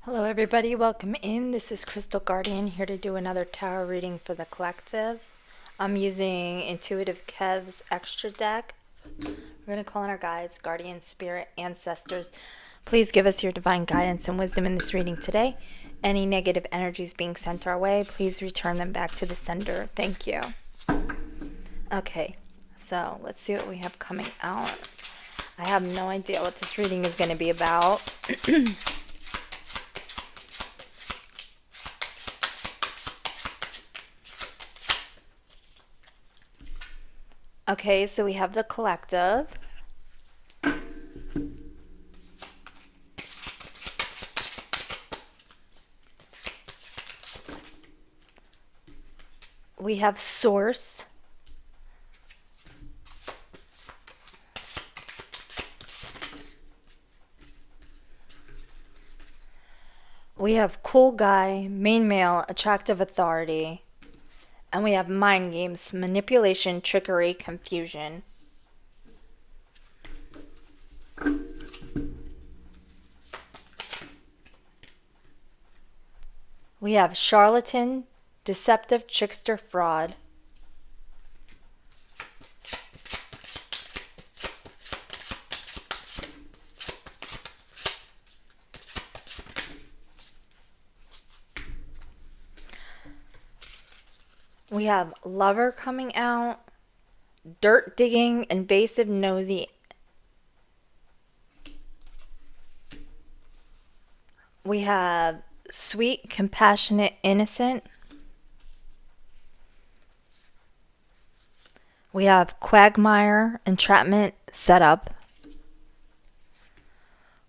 Hello, everybody. Welcome in. This is Crystal Guardian here to do another tarot reading for the collective. I'm using Intuitive Kev's extra deck. We're going to call on our guides, guardians, spirit, ancestors. Please give us your divine guidance and wisdom in this reading today. Any negative energies being sent our way, please return them back to the sender. Thank you. Okay, so let's see what we have coming out. I have no idea what this reading is going to be about. Okay, so we have the collective. We have source. We have cool guy, main male, attractive authority. And we have mind games, manipulation, trickery, confusion. We have charlatan, deceptive, trickster, fraud. We have lover coming out, dirt digging, invasive, nosy. We have sweet, compassionate, innocent. We have quagmire, entrapment, setup.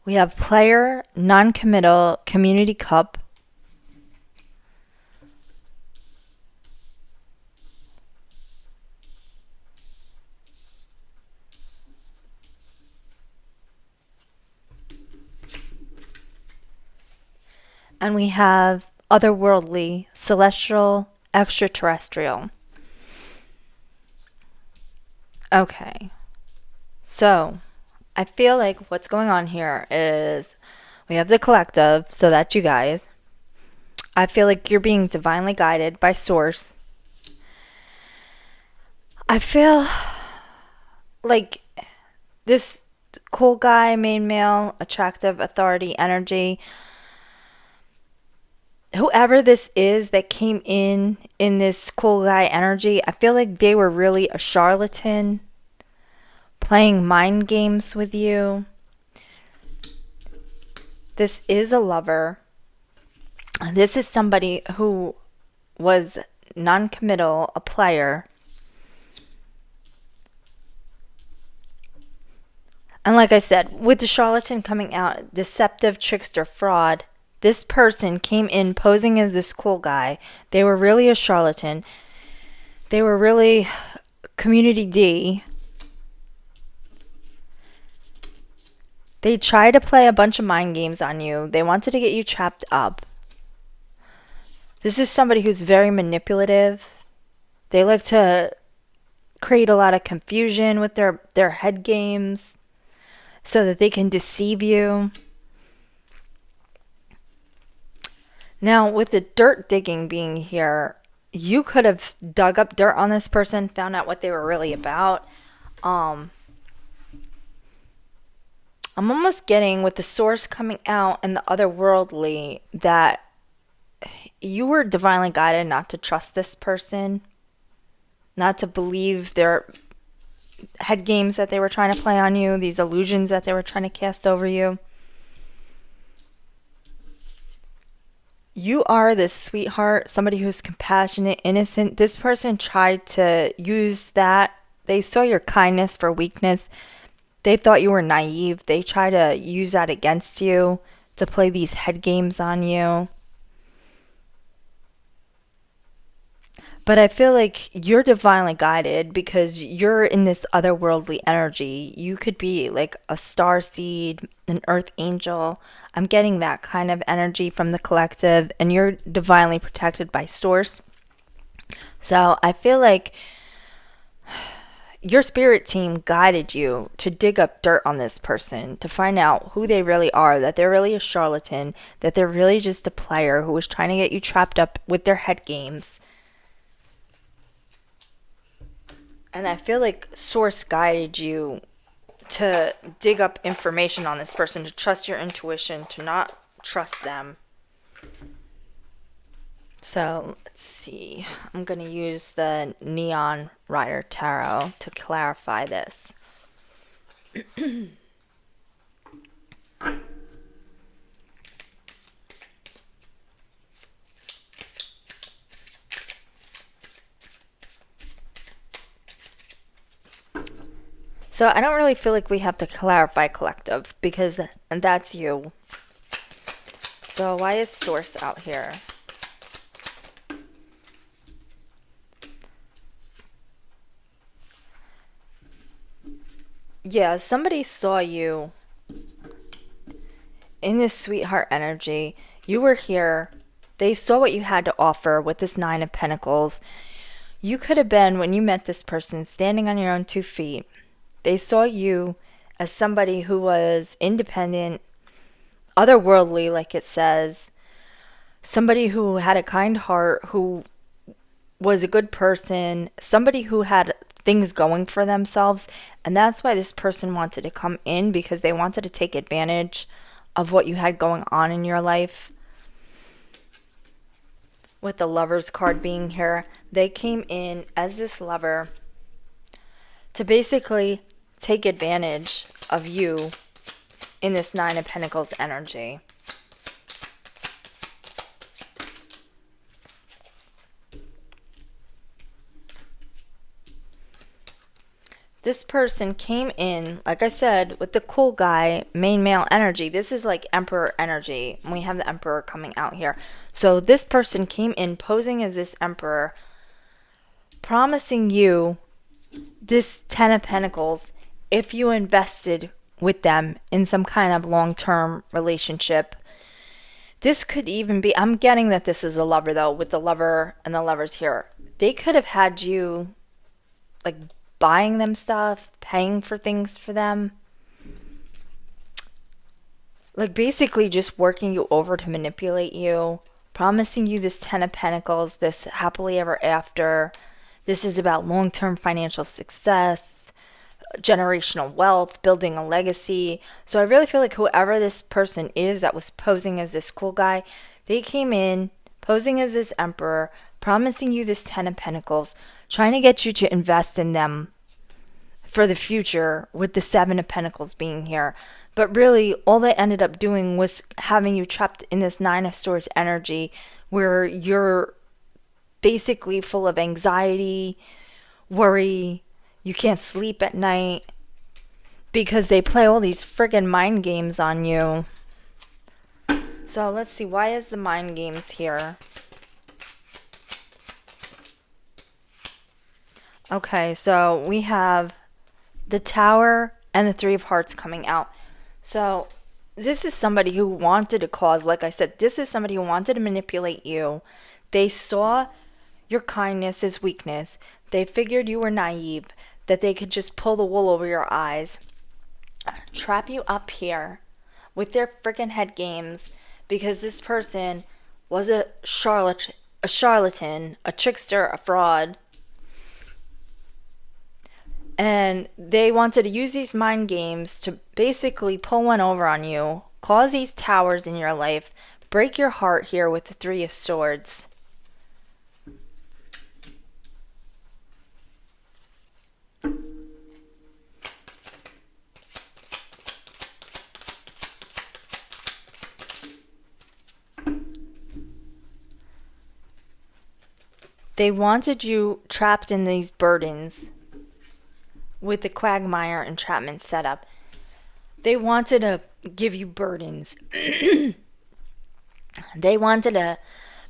We have player, non-committal, community cup. And we have otherworldly, celestial, extraterrestrial. Okay. So, I feel like what's going on here is we have the collective, so that's you guys. I feel like you're being divinely guided by source. I feel like this cool guy, main male, attractive, authority, energy, whoever this is that came in this cool guy energy, I feel like they were really a charlatan playing mind games with you. This is a lover. This is somebody who was non-committal, a player. And like I said, with the charlatan coming out, deceptive, trickster, fraud, this person came in posing as this cool guy. They were really a charlatan. They were really community D. They tried to play a bunch of mind games on you. They wanted to get you trapped up. This is somebody who's very manipulative. They like to create a lot of confusion with their head games so that they can deceive you. Now, with the dirt digging being here, you could have dug up dirt on this person, found out what they were really about. I'm almost getting with the source coming out and the otherworldly that you were divinely guided not to trust this person, not to believe their head games that they were trying to play on you, these illusions that they were trying to cast over you. You are this sweetheart, somebody who's compassionate, innocent. This person tried to use that. They saw your kindness for weakness. They thought you were naive. They try to use that against you to play these head games on you. But I feel like you're divinely guided because you're in this otherworldly energy. You could be like a star seed, an earth angel. I'm getting that kind of energy from the collective, and you're divinely protected by source. So I feel like your spirit team guided you to dig up dirt on this person to find out who they really are, that they're really a charlatan, that they're really just a player who was trying to get you trapped up with their head games. And I feel like Source guided you to dig up information on this person, to trust your intuition, to not trust them. So let's see. I'm going to use the Neon Rider Tarot to clarify this. So I don't really feel like we have to clarify collective because that's you. So why is Source out here? Yeah, somebody saw you in this sweetheart energy. You were here. They saw what you had to offer with this Nine of Pentacles. You could have been, when you met this person, standing on your own 2 feet. They saw you as somebody who was independent, otherworldly, like it says. Somebody who had a kind heart, who was a good person, somebody who had things going for themselves. And that's why this person wanted to come in, because they wanted to take advantage of what you had going on in your life. With the Lover's card being here, they came in as this lover to basically take advantage of you in this Nine of Pentacles energy. This person came in, like I said, with the cool guy, main male energy. This is like Emperor energy. We have the Emperor coming out here. So this person came in posing as this Emperor, promising you this Ten of Pentacles if you invested with them in some kind of long-term relationship. This could even be, I'm getting that this is a lover though, with the lover and the lovers here. They could have had you like buying them stuff, paying for things for them. Like basically just working you over to manipulate you, promising you this Ten of Pentacles, this happily ever after. This is about long-term financial success, generational wealth, building a legacy. So I really feel like whoever this person is that was posing as this cool guy, they came in posing as this Emperor, promising you this Ten of Pentacles, trying to get you to invest in them for the future, with the Seven of Pentacles being here. But really, all they ended up doing was having you trapped in this Nine of Swords energy, where you're basically full of anxiety, worry, you can't sleep at night, because they play all these friggin' mind games on you. So let's see, why is the mind games here? Okay, so we have the Tower and the Three of Hearts coming out. So this is somebody who wanted to cause, like I said, this is somebody who wanted to manipulate you. They saw your kindness as weakness. They figured you were naive, that they could just pull the wool over your eyes, trap you up here with their freaking head games, because this person was a charlatan, a trickster, a fraud. And they wanted to use these mind games to basically pull one over on you, cause these towers in your life, break your heart here with the Three of Swords. They wanted you trapped in these burdens with the quagmire entrapment setup. They wanted to give you burdens. They wanted to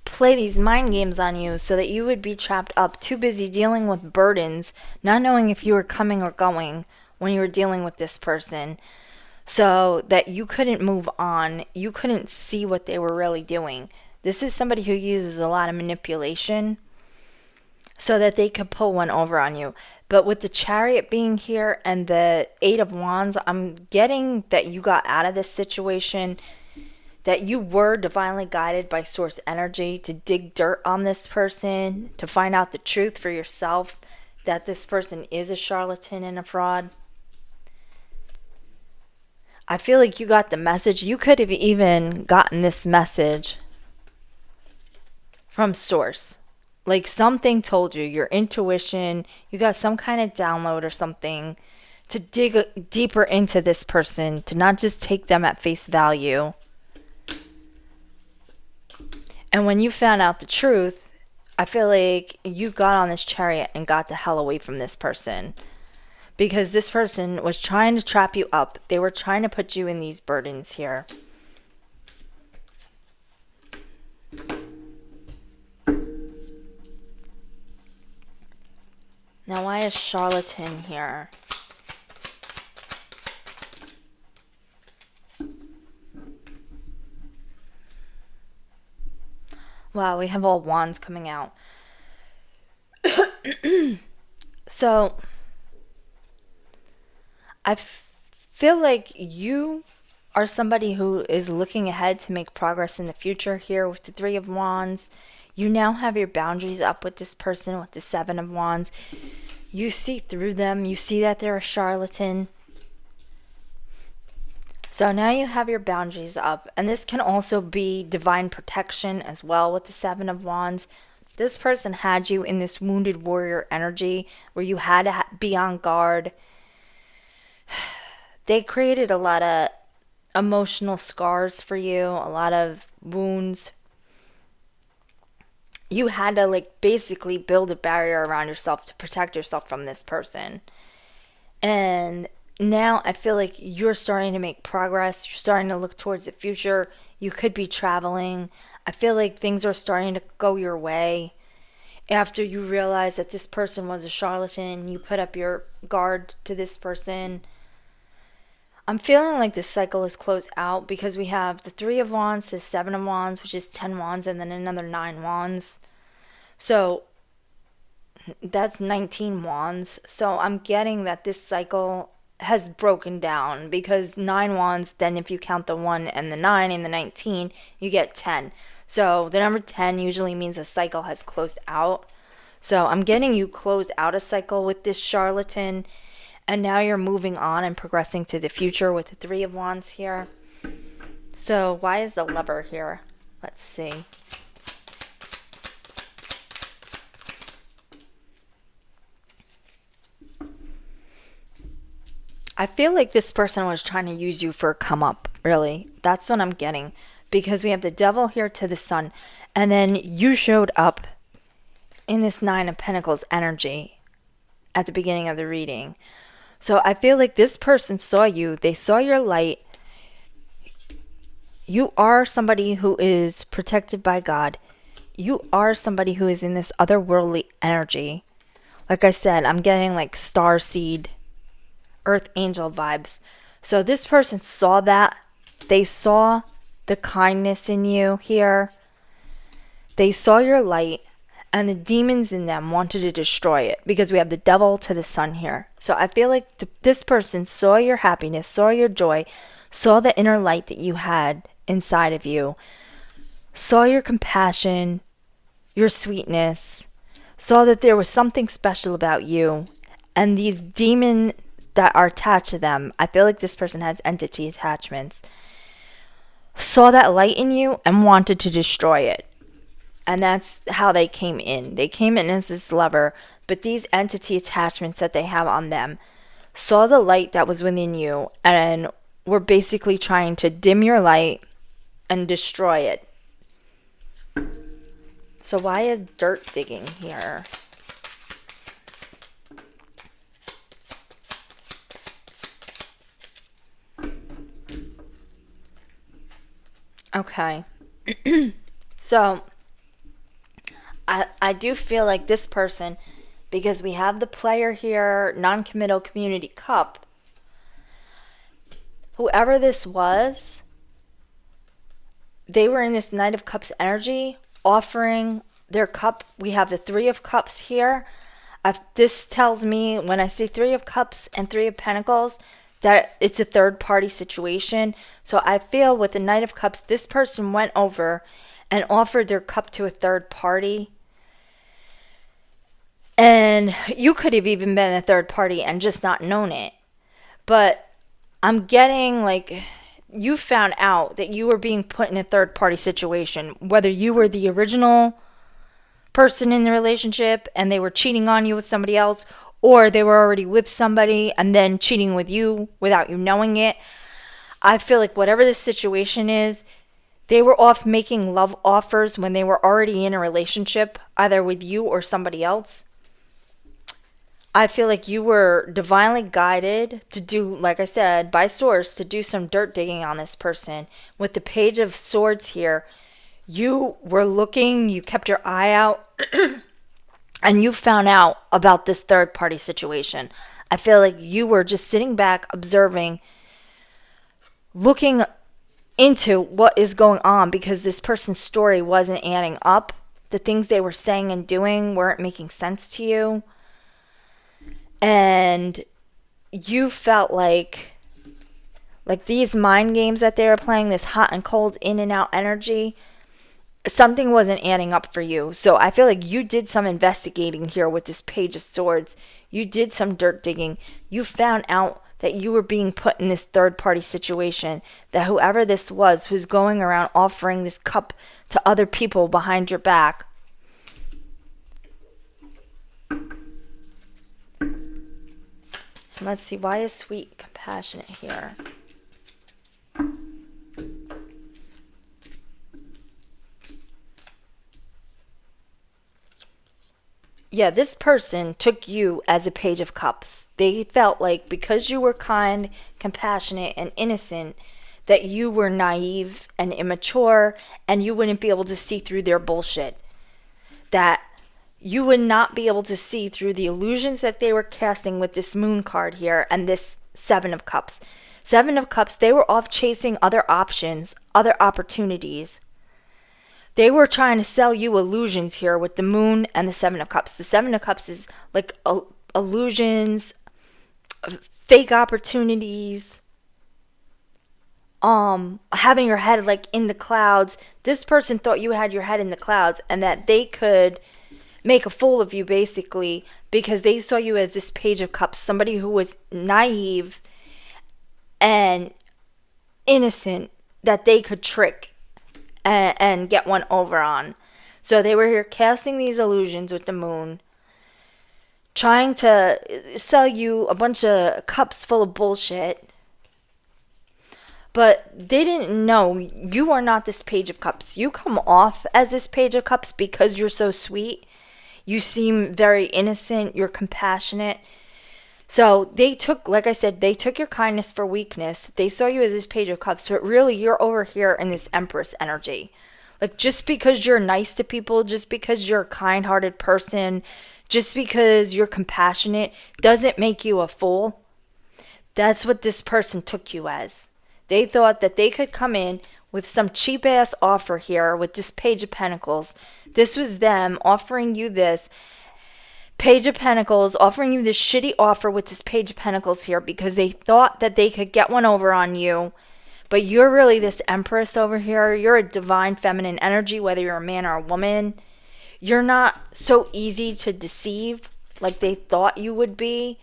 play these mind games on you so that you would be trapped up, too busy dealing with burdens, not knowing if you were coming or going when you were dealing with this person, so that you couldn't move on. You couldn't see what they were really doing. This is somebody who uses a lot of manipulation. so that they could pull one over on you. But with the Chariot being here and the Eight of Wands, I'm getting that you got out of this situation, that you were divinely guided by source energy to dig dirt on this person, to find out the truth for yourself, that this person is a charlatan and a fraud. I feel like you got the message. You could have even gotten this message from source. Like something told you, your intuition, you got some kind of download or something to dig deeper into this person, to not just take them at face value. And when you found out the truth, I feel like you got on this Chariot and got the hell away from this person. Because this person was trying to trap you up. They were trying to put you in these burdens here. Now, why is charlatan here? Wow, we have all wands coming out. So, I feel like you are somebody who is looking ahead to make progress in the future here with the Three of Wands. You now have your boundaries up with this person with the Seven of Wands. You see through them. You see that they're a charlatan. So now you have your boundaries up. And this can also be divine protection as well with the Seven of Wands. This person had you in this wounded warrior energy where you had to be on guard. They created a lot of emotional scars for you, a lot of wounds. You had to basically build a barrier around yourself to protect yourself from this person. And now I feel like you're starting to make progress. You're starting to look towards the future. You could be traveling. I feel like things are starting to go your way. After you realize that this person was a charlatan, you put up your guard to this person. I'm feeling like this cycle is closed out because we have the Three of Wands, the Seven of Wands, which is 10 wands, and then another 9 wands. So that's 19 wands. So I'm getting that this cycle has broken down because 9 wands, then if you count the 1 and the 9 and the 19, you get 10. So the number 10 usually means a cycle has closed out. So I'm getting you closed out a cycle with this charlatan. And now you're moving on and progressing to the future with the Three of Wands here. So why is the Lover here? Let's see. I feel like this person was trying to use you for a come up, really. That's what I'm getting. Because we have the Devil here to the Sun. And then you showed up in this Nine of Pentacles energy at the beginning of the reading. So I feel like this person saw you. They saw your light. You are somebody who is protected by God. You are somebody who is in this otherworldly energy. Like I said, I'm getting like star seed, earth angel vibes. So this person saw that. They saw the kindness in you here. They saw your light. And the demons in them wanted to destroy it because we have the Devil to the Sun here. So I feel like this person saw your happiness, saw your joy, saw the inner light that you had inside of you, saw your compassion, your sweetness, saw that there was something special about you. And these demons that are attached to them, I feel like this person has entity attachments, saw that light in you and wanted to destroy it. And that's how they came in. They came in as this lover, but these entity attachments that they have on them saw the light that was within you and were basically trying to dim your light and destroy it. So why is dirt digging here? Okay. So I do feel like this person, because we have the player here, non-committal community cup, whoever this was, they were in this Knight of Cups energy, offering their cup. We have the Three of Cups here. This tells me, when I see Three of Cups and Three of Pentacles, that it's a third party situation. So I feel with the Knight of Cups, this person went over and offered their cup to a third party. And you could have even been a third party and just not known it. But I'm getting like you found out that you were being put in a third party situation, whether you were the original person in the relationship and they were cheating on you with somebody else, or they were already with somebody and then cheating with you without you knowing it. I feel like whatever the situation is, they were off making love offers when they were already in a relationship, either with you or somebody else. I feel like you were divinely guided to do, like I said, by source, to do some dirt digging on this person. With the Page of Swords here, you were looking, you kept your eye out, and you found out about this third party situation. I feel like you were just sitting back, observing, looking into what is going on, because this person's story wasn't adding up. The things they were saying and doing weren't making sense to you. And you felt like these mind games that they were playing, this hot and cold, in and out energy, something wasn't adding up for you. So I feel like you did some investigating here with this Page of Swords. You did some dirt digging. You found out that you were being put in this third party situation, that whoever this was who's going around offering this cup to other people behind your back. Let's see, why is sweet compassionate here? Yeah, this person took you as a Page of Cups. They felt like because you were kind, compassionate, and innocent, that you were naive and immature and you wouldn't be able to see through their bullshit. That you would not be able to see through the illusions that they were casting with this Moon card here and this Seven of Cups. Seven of Cups, they were off chasing other options, other opportunities. They were trying to sell you illusions here with the Moon and the Seven of Cups. The Seven of Cups is like illusions, fake opportunities, having your head like in the clouds. This person thought you had your head in the clouds and that they could make a fool of you, basically, because they saw you as this Page of Cups, somebody who was naive and innocent, that they could trick and get one over on. So they were here casting these illusions with the Moon, trying to sell you a bunch of cups full of bullshit. But they didn't know you are not this Page of Cups. You come off as this Page of Cups because you're so sweet. You seem very innocent. You're compassionate. So they took, like I said, they took your kindness for weakness. They saw you as this Page of Cups, but really you're over here in this Empress energy. Like, just because you're nice to people, just because you're a kind-hearted person, just because you're compassionate, doesn't make you a fool. That's what this person took you as. They thought that they could come in with some cheap-ass offer here with this Page of Pentacles. This was them offering you this Page of Pentacles, offering you this shitty offer with this Page of Pentacles here because they thought that they could get one over on you. But you're really this Empress over here. You're a divine feminine energy, whether you're a man or a woman. You're not so easy to deceive like they thought you would be.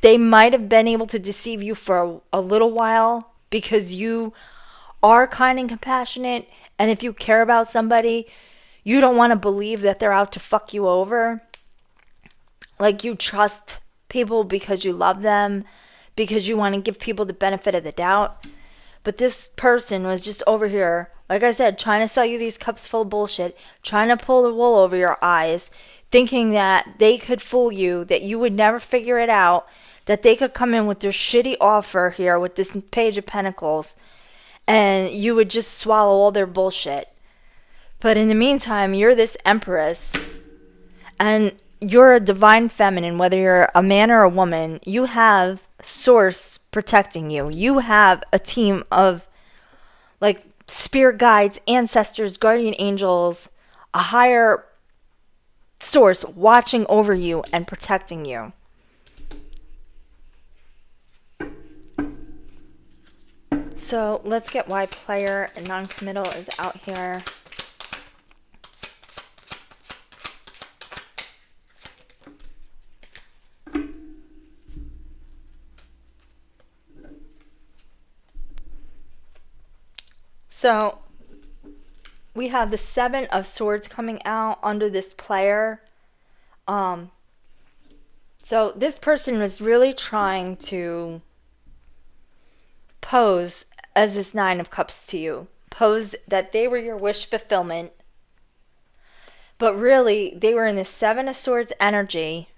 They might have been able to deceive you for a little while because you are kind and compassionate. And if you care about somebody, you don't want to believe that they're out to fuck you over. Like, you trust people because you love them, because you want to give people the benefit of the doubt. But this person was just over here, like I said, trying to sell you these cups full of bullshit, trying to pull the wool over your eyes, thinking that they could fool you, that you would never figure it out, that they could come in with their shitty offer here with this Page of Pentacles, and you would just swallow all their bullshit. But in the meantime, you're this Empress, and you're a divine feminine, whether you're a man or a woman. You have source protecting you. You have a team of like spirit guides, ancestors, guardian angels, a higher source watching over you and protecting you. So let's get why player and non-committal is out here. So we have the Seven of Swords coming out under this player. So this person was really trying to pose as this Nine of Cups to you. Pose that they were your wish fulfillment. But really, they were in the Seven of Swords energy.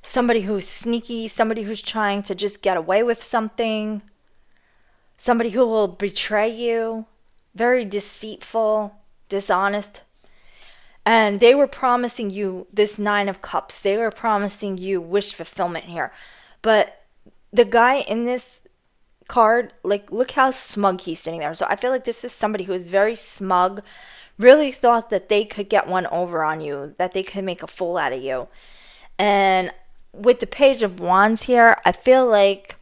Somebody who's sneaky, somebody who's trying to just get away with something. Somebody who will betray you. Very deceitful, dishonest. And they were promising you this Nine of Cups. They were promising you wish fulfillment here. But the guy in this card, like, look how smug he's sitting there. So I feel like this is somebody who is very smug, really thought that they could get one over on you, that they could make a fool out of you. And with the Page of Wands here, I feel like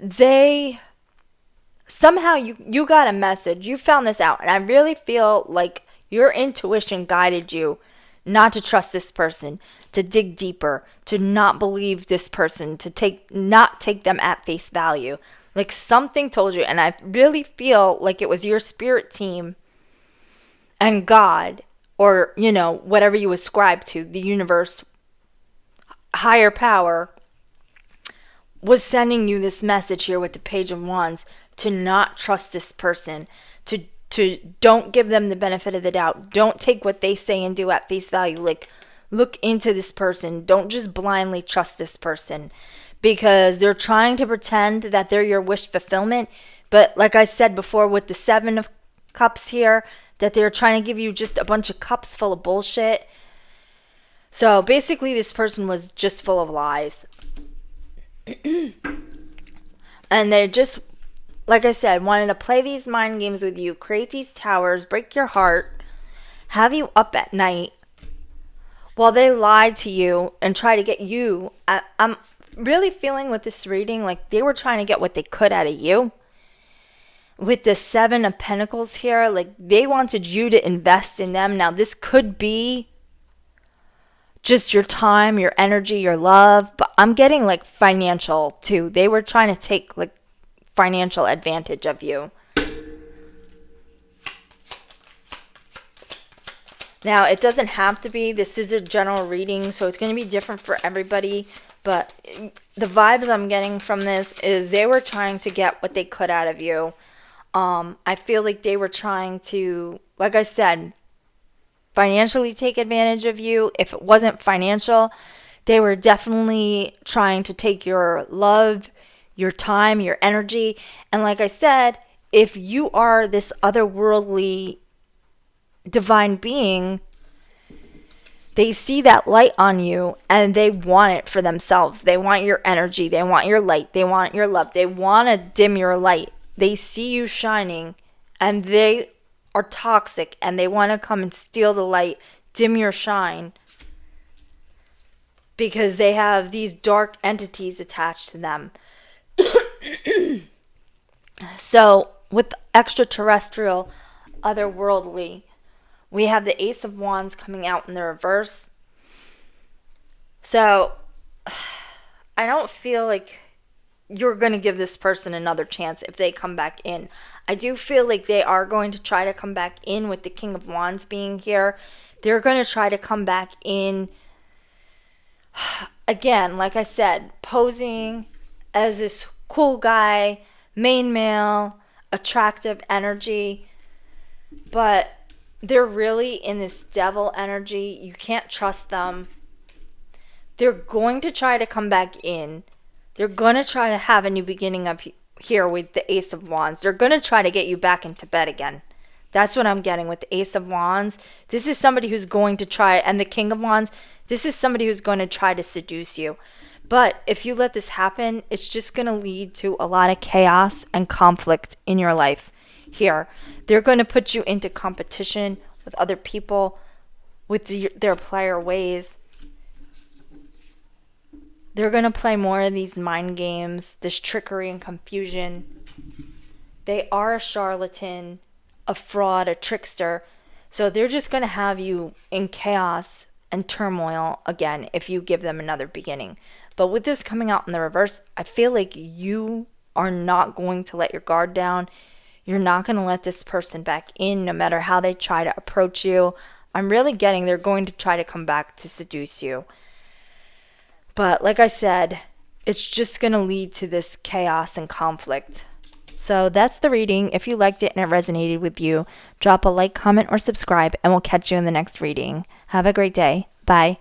they somehow you got a message. You found this out. And I really feel like your intuition guided you not to trust this person, to dig deeper, to not believe this person, to not take them at face value. Like something told you, and I really feel like it was your spirit team and God, or, you know, whatever you ascribe to, the universe, higher power, was sending you this message here with the Page of Wands to not trust this person, to don't give them the benefit of the doubt. Don't take what they say and do at face value. Like, look into this person. Don't just blindly trust this person, because they're trying to pretend that they're your wish fulfillment. But like I said before, with the Seven of Cups here, that they're trying to give you just a bunch of cups full of bullshit. So basically, this person was just full of lies. And they just, like I said, wanted to play these mind games with you, create these towers, break your heart, have you up at night while they lied to you and try to get you. I'm really feeling with this reading like they were trying to get what they could out of you. With the Seven of Pentacles here, like they wanted you to invest in them. Now, this could be just your time, your energy, your love, but I'm getting like financial too. They were trying to take like financial advantage of you. Now, it doesn't have to be. This is a general reading, so it's going to be different for everybody. But the vibes I'm getting from this is they were trying to get what they could out of you. I feel like they were trying to, like I said, financially take advantage of you. If it wasn't financial, they were definitely trying to take your love, your time, your energy. And like I said, if you are this otherworldly divine being, they see that light on you and they want it for themselves. They want your energy. They want your light. They want your love. They want to dim your light. They see you shining and they are toxic and they want to come and steal the light, dim your shine, because they have these dark entities attached to them. So with extraterrestrial, otherworldly, we have the Ace of Wands coming out in the reverse. So I don't feel like you're going to give this person another chance if they come back in. I do feel like they are going to try to come back in with the King of Wands being here. They're going to try to come back in, again, like I said, posing as this cool guy, main male, attractive energy. But they're really in this devil energy. You can't trust them. They're going to try to come back in. They're going to try to have a new beginning up here with the Ace of Wands. They're going to try to get you back into bed again. That's what I'm getting with the Ace of Wands. This is somebody who's going to try, and the King of Wands, this is somebody who's going to try to seduce you. But if you let this happen, it's just going to lead to a lot of chaos and conflict in your life here. They're going to put you into competition with other people, with their prior ways. They're going to play more of these mind games, this trickery and confusion. They are a charlatan, a fraud, a trickster. So they're just going to have you in chaos and turmoil again if you give them another beginning. But with this coming out in the reverse, I feel like you are not going to let your guard down. You're not going to let this person back in no matter how they try to approach you. I'm really getting they're going to try to come back to seduce you. But like I said, it's just going to lead to this chaos and conflict. So that's the reading. If you liked it and it resonated with you, drop a like, comment, or subscribe, and we'll catch you in the next reading. Have a great day. Bye.